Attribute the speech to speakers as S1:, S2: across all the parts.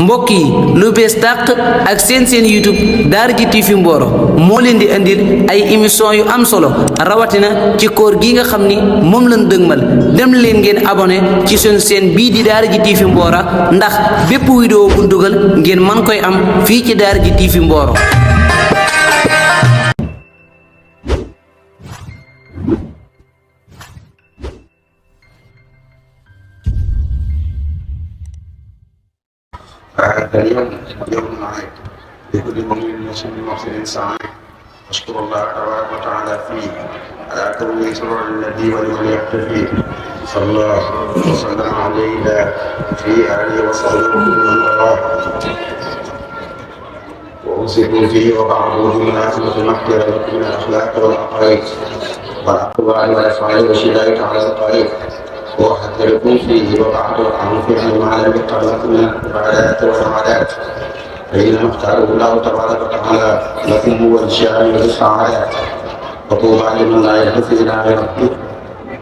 S1: mbokk yi lu bees tàq ak seen YouTube Daaraji TV Mboro moo leen di andil ay émission yu am solo rawatina ci koor gi nga xam ni moom lañ dëgmal dem leen ngeen abonné ci suñu chaîne bii di Daaraji TV Mboro ndax bépp vidéo bu dugal ngeen man koy am fii ci Daaraji TV Mboro.
S2: هذا اليوم يوم عيد لكل مؤمن مسلم محسن سعيد أشكر الله تبارك وتعالى فيه على كونه سرور الذي ولمن يقتفي صلى الله وسلم عليه في آله وصحبه ومن والاه وأوصيكم فيه وبعضه بمناسبة مغفرة من الأخلاق والعقائد والأقوال والأفعال والشدائد على الطريق وأحذركم فيه وبعض عن فعل ما لم يختر لكم من العبادات والعادات فإنما اختاره الله تبارك وتعالى لكم هو الشامل للسعادات وطوبى لمن لا يحدث إلى ربه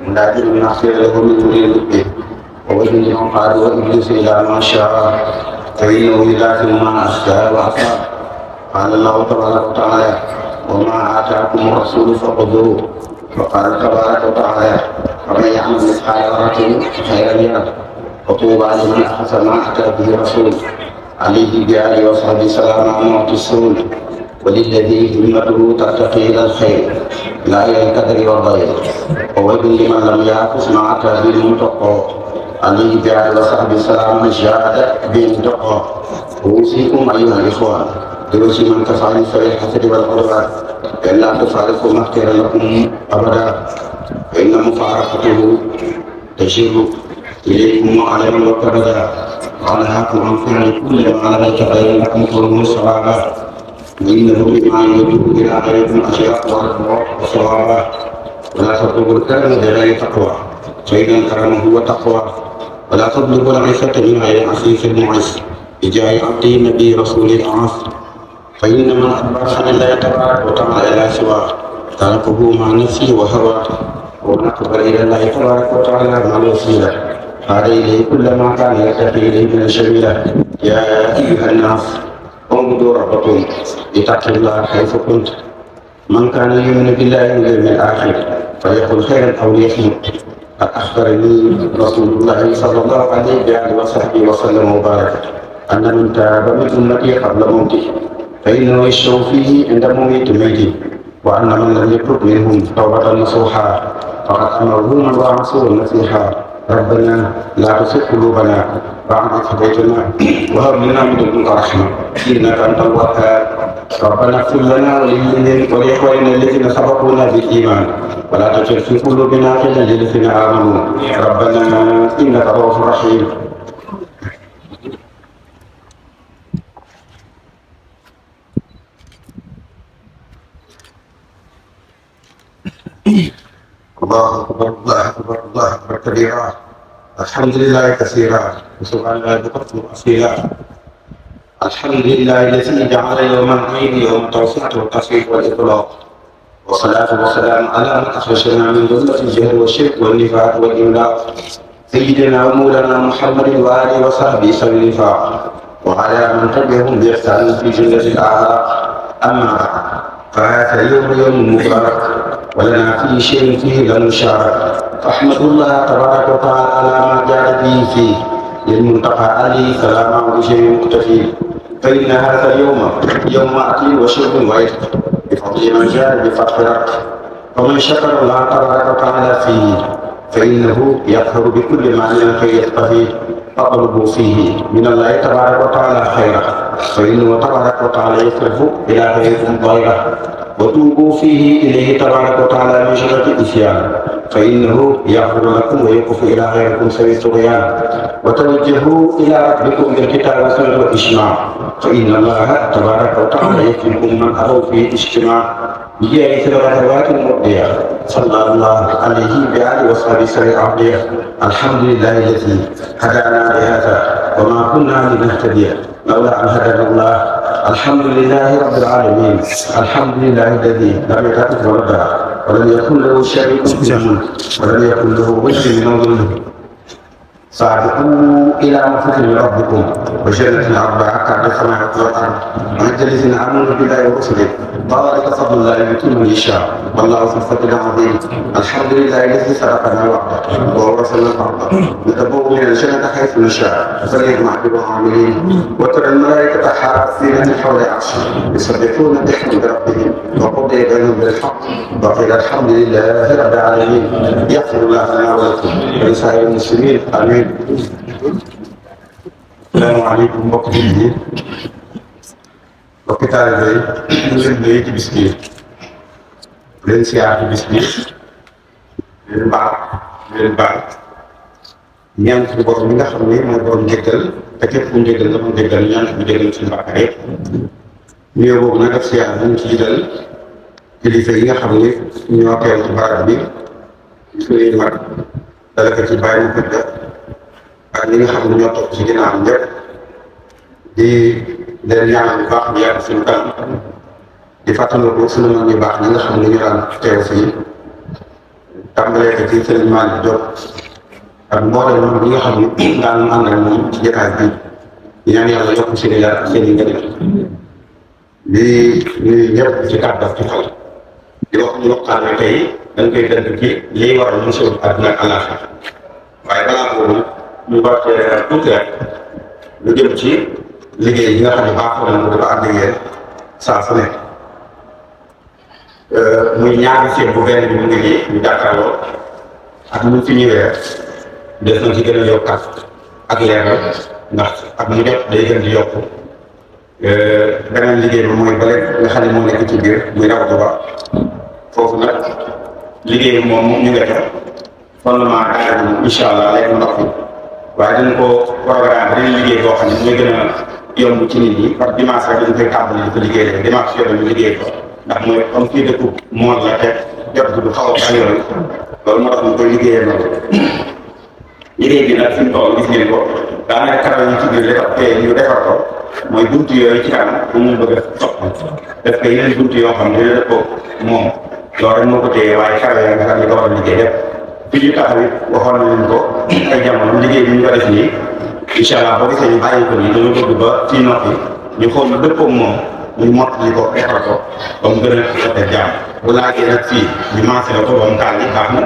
S2: ولكن من أخير له من دون ربه وويل لمن قال وإبليس إلى ما شاء فإنه يلاثم ما أشاء وأصاب قال الله تبارك وتعالى وما آتاكم الرسول فخذوه وقال تبارك وتعالى ومن يعمل مثقال ذرة خيرا يره وطوبى لمن أحسن ما أتى به رسول عليه بآله وصحبه سلام معطي السرور وللذي همته ترتقي إلى الخير لا إلى الكدر والضير وويل لمن لم يعكس ما أتى به المتقى عليه بآله وصحبه سلام من جاد بالتقى أوصيكم أيها الإخوان بوجه من تفعل في الحسد والعدوان إلا تفارقوا مغفرا لكم أبدا فإن مفارقته تشير إليكم علما وكبدا وأنهاكم عن فعل كل ما لا يتغير لكم قوله صوابا وإنه بما يجوب إلى غيركم أشياء وصوابا ولا تطلبوا الكرم بغير تقوى فإن الكرم هو تقوى ولا تطلبوا العزة من غير عفيف المعز بجاه عبده النبي رسول العاصر فإن من أدبر عن الله تبارك وتعالى إلى سواه تركه مع نفسه وهواه ونقبل إلى الله تبارك وتعالى مع الوسيلة قال إليه كل ما كان يرتقي إليه من الشميلة يا أيها الناس اعبدوا ربكم اتقوا الله حيث كنت من كان يؤمن بالله واليوم الآخر فليقل خيرا أو ليصمت قد أخبرني رسول الله صلى الله عليه وآله وصحبه وسلم وبارك أن من تاب من أمتي قبل موته فإنه يشفع فيه عند موت ميته وأن من لم يترك منهم توبة نصوحا فقد أمره من وعصوا نصيحا ربنا لا تزغ قلوبنا بعد إذ هديتنا وهب لنا من لدنك رحمة إنك أنت الوهاب ربنا اغفر لنا ولإخواننا الذين سبقونا بالإيمان ولا تجعل في قلوبنا غلا للذين آمنوا ربنا إنك رؤوف رحيم. الله أكبر الله أكبر الله أكبر كبيرا الحمد لله كثيرا وسبحان الله بقدر أصيلا الحمد لله الذي جعل يوم العيد يوم التوسعة والتصفيق والإطلاق والصلاة والسلام على من أخرجنا من ظلمة الجهل والشرك والنفاق والإملاق سيدنا ومولانا محمد وآله وصحبه سبيل النفاق وعلى من تبعهم بإحسان في جنة الأعلى أما بعد فهذا يوم مبارك ولنا في شيء فيه لنشارك فاحمد الله تبارك وتعالى على ما جاد به فيه للمنتقى عليه سلام وشيء مكتفي فإن هذا اليوم يوم أكل وشرب وعتق بفضل من جاد بفتح رق ومن شكر الله تبارك وتعالى فيه فإنه يظهر بكل ما من الخير يقتفي فاطلبوا فيه من الله تبارك وتعالى خيرا فإنه تبارك وتعالى يصرف إلى غيركم ضيرا وتوبوا فيه إليه تبارك وتعالى من شرة الإسيان فإنه يغفر لكم ويوقف إلى غيركم سبيل الطغيان وتوجهوا إلى ربكم بالكتاب والسنة والإجماع فإن الله تبارك وتعالى يكفيكم من أروا فيه الاجتماع بجاه ثلاثوات مرضية صلى الله عليه بآله وصحبه سبيل عبديه الحمد لله الذي هدانا لهذا وما كنا لنهتدي لولا أن هدانا الله الحمد لله رب العالمين الحمد لله الذي لم يتخذ ولدا ولم يكن له شريك في الملك ولم يكن له ولي من ظلمه سابقوا إلى مغفرة من ربكم وجنة عرضها كعرض السماوات والأرض وأعدت الذين آمنوا بالله ورسله ذلك فضل الله يؤتيه من يشاء والله ذو الفضل العظيم الحمد لله الذي سبقنا وحده وورثنا الأرض نتبوأ من الجنة حيث نشاء فليطمع بالعاملين وترى الملائكة حافين من حول عرشه يسبحون بحمد ربهم وقضي بينهم بالحق وقيل الحمد لله رب العالمين يغفر الله لنا ولكم ولسائر المسلمين آمين. Salaamaaleykum mbokk jullit yi mbokki taalibe yi ñu leen nuyu ci bis bi leen siyaar ci bis bi leen baal ñaan ci borom mi nga xam ne mooy borom njëggal te képp ku njëggal nga mu njëggal ñaan ci njëggal suñu bàkkaar yëpp nuyoo boobu nag daf siyaar ñu ci jiital kilifa yi nga xam ne ñoo teew ci barab bi suñuy mag dala ko ci bàyyi mu fekk ak ñi nga xam ne ñoo topp ci ginnaaw ñëpp di leen ñaanal bu baax ñu yàgg suñu kanam di fàttaliku suñu mag ñu baax ñi nga xam ne ñu daan teew fii tàmbalee ko ci sëriñ Malick Diop ak mboolem ñoom ñi nga xam ne daan ànd ak moom ci jotaay bi di ñaan yàlla yokk seen i yar ak seen i ngëneel di nuyu ñëpp ci kàddu ci xel di wax ñu waxtaanee tey dañ koy dënk ci liy waral musiba àdduna ak àllaaxira waaye balaa boobu ñu war cee tuuti rek lu jëm ci liggéey yi nga xam ne baaxoo nañ ko dafa ànd ak yéen saa su nekk muy ñaari ceeb bu benn bi mu ngi nii ñu jàkkaarloo ak ñu fi ñëwee des na ci gën a yokkaat ak leeral ndax ak mu jot day gën di yokku beneen liggéey bi mooy bale nga xam ne moo nekk ci biir muy rawatu ba foofu nag liggéey bi moom ñu nga def fondement daal incha allah léegi mu ndox waaye dañ ko programme dañuy liggéey boo xam ne mooy gën a yomb ci nit ñi par dimanche rek dañ koy tàmbali di ko liggéey rek dimanche yooyu ñu liggéey ko ndax mooy comme fii dëkku mool la te jot du xaw a yooyu loolu moo tax ñu koy liggéeyee noonu liggéey bi nag fi mu toll gis ngeen ko daanaka karaw yi ci biir defar te ñu defar ko mooy buntu yooyu ci kanam bu mu bëgg a soppi def ko yeneen buntu yoo xam ne dina def ko moom loolu rek moo ko téye waaye karaw yi nga xam ne ko war a liggéey def fi ñu taxaw it waxoon nañ ko ay jamono liggéey bi ñu ko def nii incha allah boo gisee ñu bàyyi ko nii dañu bëgg ba fii noppi ñu xool lu dëppoo moom ñu mottali ko defar ko ba mu gën a sottee jàmm bu laajee nag fii ñu mancé la ko ba mu taal yi baax na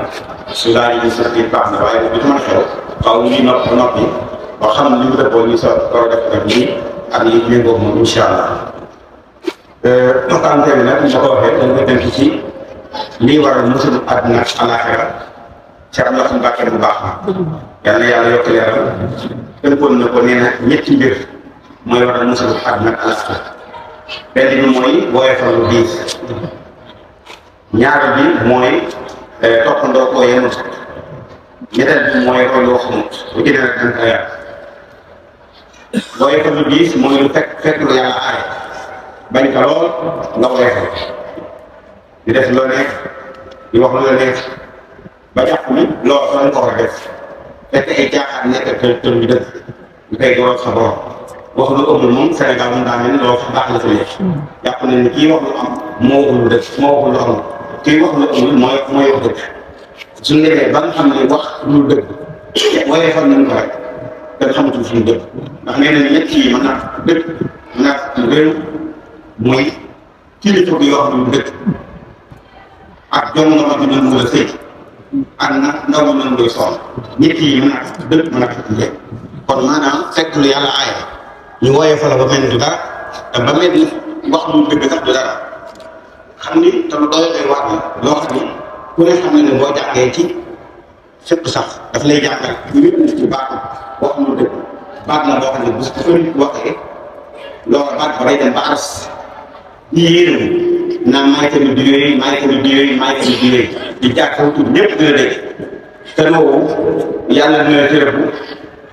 S2: su laajee ñu sotti baax na waaye bu ma xew xaw ñu noppi ba xam li mu dëppoo ñu soog ko def rek nii ak yi méngóog moom incha allah. waxtaan bi nag ñu ko waxee dañ ko tënk ci lii waral musul àdduna ak àllaaxira Cheikh Abdoulaye Mbacke bu baax yal na yàlla yokk leeral tënkoon na ko nee na ñetti mbir mooy waral musul àdduna ak àllaaxira benn bi mooy woyofal lu diis ñaar bi mooy toppandoo koo yemut ñetteel bi mooy roy loo xamut bu ci ne rek dañ ko yàq woyofal lu diis mooy lu fekk lu yàlla aaye bañ ko lool nga woyofal di def loo nekk di wax lu la nekk ba jàpp ni loolu fa lañ ko war a def fekk ay jaaxaat nekk te ñu dëkk ñu koy goroog sa borom wax lu ëmmul moom Sénégal moom daa mel ni loolu baax la fa nekk jàpp nañ ni kii wax lu am moo waxul lu dëkk moo waxul lu amul kii wax lu amul mooy wax dëkk suñu demee ba nga xam ne wax lu dëkk waaye fan nañ ko rek kenn xamatul suñu dëkk ndax nee nañ ñett yi mën naa dëkk mën naa lu réew muy kilifa bi wax lu dëkk ak jom nga ma bi doon mën a sëy ak nag ndaw ma mën doy soxla ñett yi mën naa dëkk mën a njëkk kon maanaam fekk lu yàlla aaye ñu wooyee fa la ba mel ni du dara te ba mel ni wax lu dëgg sax du dara xam ni te lu doy doy wax ni loo xam ni ku ne xam ne ne boo jàngee ci fépp sax daf lay jàngal ñu ñëpp ci baatu wax lu dëgg baat na boo xam ne bu ko nit waxee loolu baat ba day dem ba aras ñi yéenam naan maay tamit di yooyu maay tamit di yooyu maay tamit di yooyu di jaar kaw tur ñëpp dina dégg te loolu yàlla dina ci rëbb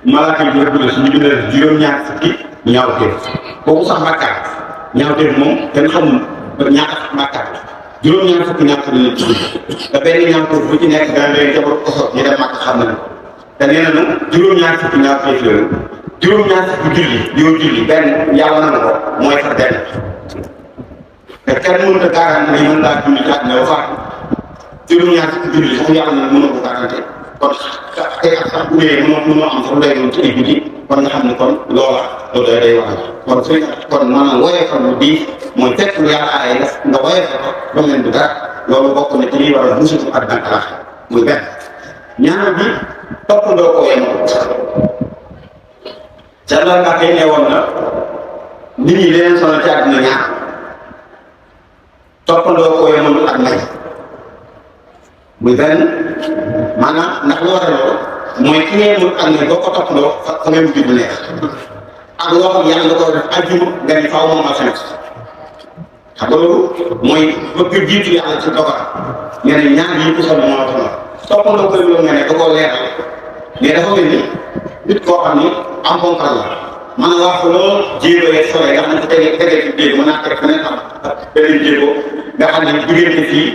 S2: malaaka yi rëbb la suñu bindal juróom-ñaar fukki ñaawteef kooku sax bàkkaar ñaawteef moom kenn xamul ñaata bàkkaar juróom-ñaar fukki ñaawteef la ci te benn ñaawteef bu ci nekk dana leen jabar ko ñu dem màkk xam nañ te nee nañu juróom-ñaar fukki ñaawteef yooyu juróom-ñaar fukki julli yoo julli benn yàlla na ko mooy fa benn te kenn mënut a garanti ni mën ngaa julli ci àddina ba faatu juróom-ñaar fukki julli sax yàlla na mën a ko garanti kon ay at sax bu dee mënoo am sax lu lay doon ci ay guddi kon nga xam ne kon loola loolu day wax kon suy kon maanaam woyofal lu diis mooy fekk lu yàlla aaye nga woyofal ko ba leen du dara loolu bokk na ci liy waral musutu àddina ak àllaaxira muy benn ñaar bi toppandoo ko yemoo Sëriñ Mbàkke ne woon na nit ñi leen sonal ci àddina ñaar toppandoo ko yemoo ak may muy benn maanaam ndax lu war a loolu mooy ki ngay mën ak ne boo ko toppandoo fa ngay mujj bu neex ak loo xam yàlla nga ko def ajjuma nga ni faaw moom alxames xam nga loolu mooy bëgg jiitu yàlla ci dogal nga ne ñaar yi ko sonn moo tax toppandoo ko loolu nga ne da koo leeral mais dafa mel ni nit koo xam ni am bonkal la man a wax loolu jéego yeeg sore nga xam ne tegee ci jéego mën naa teg feneen am beneen jéego nga xam ne diggante fii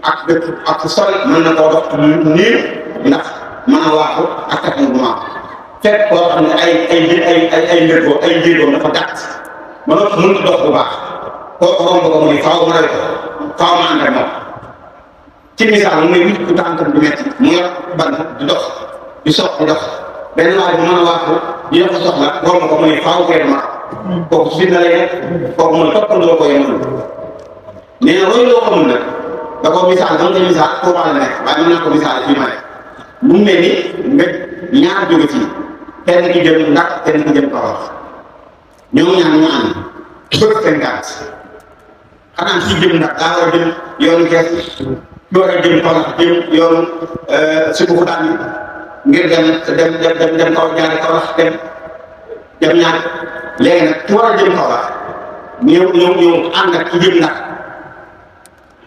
S2: ak dëkk ak sori mën na koo dox niir ndax mën a waaxu ak kat bu maam fekk koo xam ne ay ndërgoo ay jéegoom dafa gàtt ba noppi mënut dox bu baax kooku romb ko mu ni faaw mu rawe ko faaw ma ànd ak moom ci misaal mooy nit ku tànkam du metti mu yor bant di dox di sox di dox benn waay bu mën a waaxu dina ko soxla romb ko mu ni faaw koy ma kooku si na lay nekk kooku mooy toppandoo ko yemal nee na roy loo xamul nag da ko misaal da nga koy misaal Tuubaa la nekk waaye mën naa ko misaal fii ma nekk mu mel ni nga ñaar jóge fii kenn ki jëm Ndar kenn ki jëm Kaolack ñoom ñaar ñu ànd bëgg seen gàtt xanaa si jëm Ndar daa war a jëm yoonu Kees ki war a jëm Kaolack jëm yoonu Sëbu Daan yi ngir dem kaw ñaari Kaolack dem ñaar léegi nag ki war a jëm Kaolack ñëw ànd ak ki jëm Ndar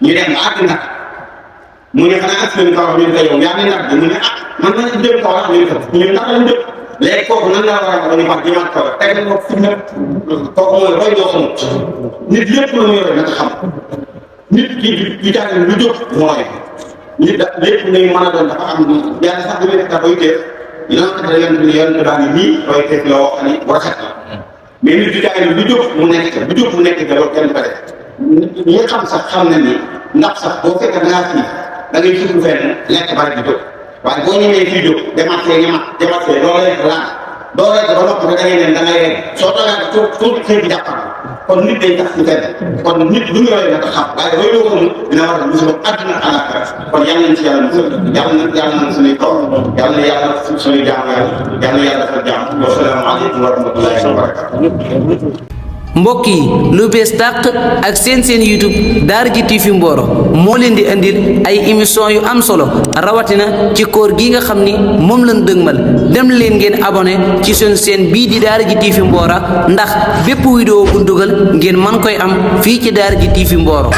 S2: ñu dem ba àgg Ndar mu ne xanaa ak suñu Kaolack ñu ne ko yow yaa ngi Ndar bi mu ne ah man ma jëm Kaolack ñu ne ko ñun Ndar lañu jëm léegi kooku nan la war a ñu wax jëmaat Kaolack teg nañ ko fi mu kooku mooy roy loo xamut nit lépp lu mu yore na xam nit ki di jàng lu jóg mooy nit da lépp ngay mën a doon dafa am yàlla sax bu nekk da koy teef yoon baa ngi nii roy teef la wax ni bu rafet la mais nit di jàng lu jóg mu nekk loolu kenn ko def ñi xam sax xam na ni ndax sax boo fekkee da ngaa fii da ngay sukk fenn lekk bari di jóg waaye boo ñëwee fii jóg demaat fee loolu lekk laan doo lekk ba noppi da ngay ne da ngay rek soo toogaa tuuti xëy bi jàppal kon nit day tax ci fenn kon nit lu ñu roy na ko xam waaye roy loo xamul dina war a musal àdduna àllaaxira kon yal nañ ci yàlla musal yàlla nañ suñuy kaw yàlla na yàlla suñuy jaam yàlla na yàlla fa jaam wa salaamu aleykum wa rahmatullahi wa barakatuh
S1: mbokk yi lu bees tàq ak seen YouTube Daaraji TV Mboro moo leen di indil ay émission yu am solo rawatina ci koor gi nga xam ni moom lañ dëgmal dem leen ngeen abonné ci seen seen bii di Daaraji TV Mboro ndax bépp vidéo bu dugal ngeen man koy am fii ci Daaraji TV Mboro